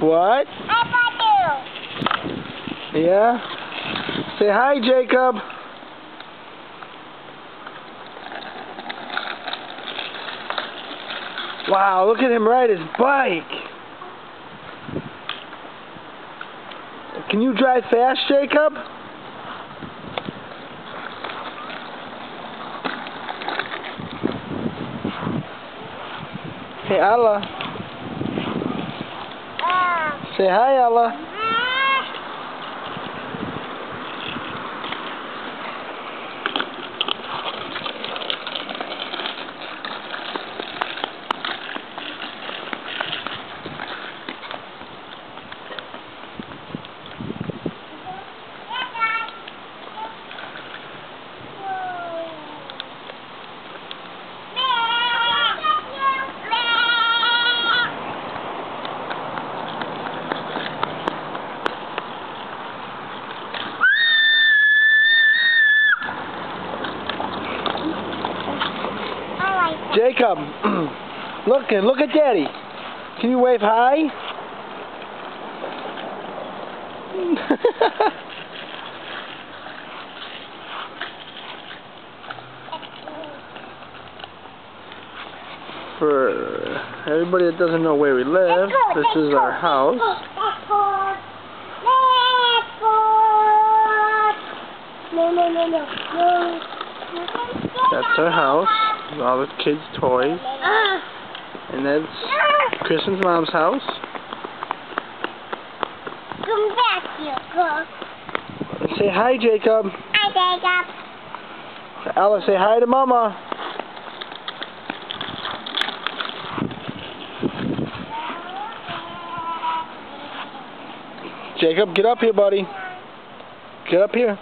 What? Yeah? Say hi, Jacob. Wow, look at him ride his bike. Can you drive fast, Jacob? Hey, Ella. Say hi, Ella. Jacob, look at Daddy. Can you wave hi? For everybody that doesn't know where we live, this is our house. That's our house. All the kids' toys. And that's Kristen's mom's house. Come back here, Say hi, Jacob. Hi, Jacob. Ella, say hi to Mama. Jacob, get up here, buddy. Get up here.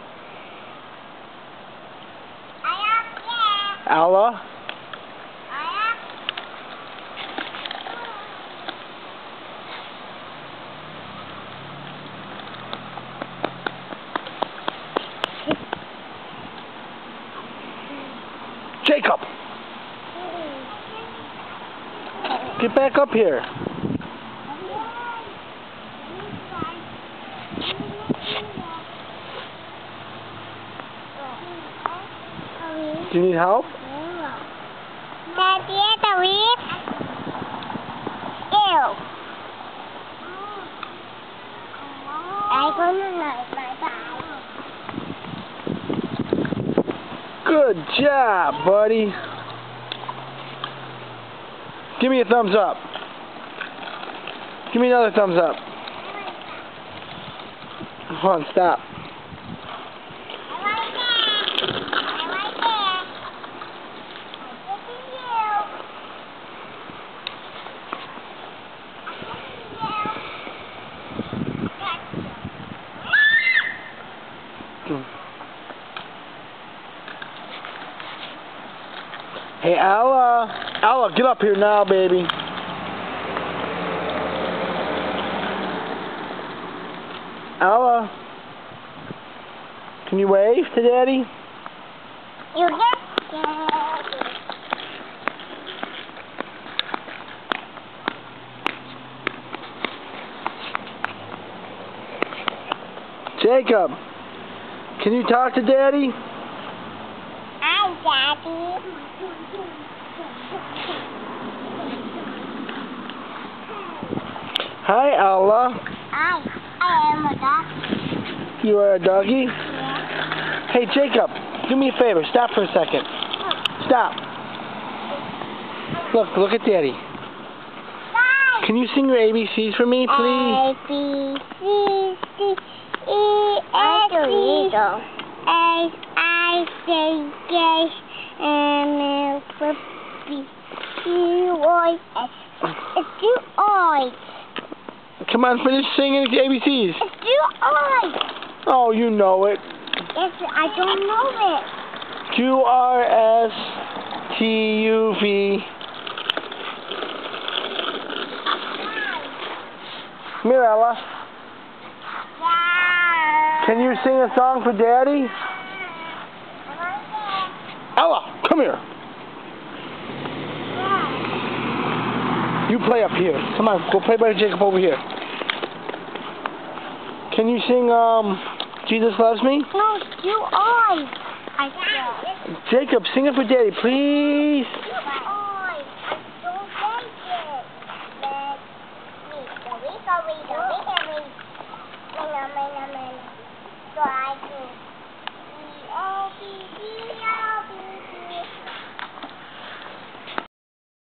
Ella. Jacob! Get back up here. Do you need help? Daddy, the whip. Ew. I'm gonna bye-bye. Good job, buddy. Give me a thumbs up. Give me another thumbs up. Hold on, stop. Hey, Ella. Ella, get up here now, baby. Ella. Can you wave to Daddy? You get Daddy. Jacob, can you talk to Daddy? Hi, Daddy. Hi, Ella. I am a dog. You are a doggy? Yeah. Hey, Jacob, do me a favor. Stop for a second. Stop. Look at Daddy. Bye. Can you sing your ABCs for me, please? A, B, C, D, E, F, G, H, I, J, K, L, M, N, P, Q, R, S. It's two I's. Come on, finish singing the ABCs. It's two I's. Oh, you know it. Yes, I don't know it. QRSTUV. Come here, Ella. Yeah. Can you sing a song for Daddy? Ella, come here. You play up here. Come on, go play by Jacob over here. Can you sing, Jesus Loves Me? No, you are. I said. Jacob, sing it for Daddy, please.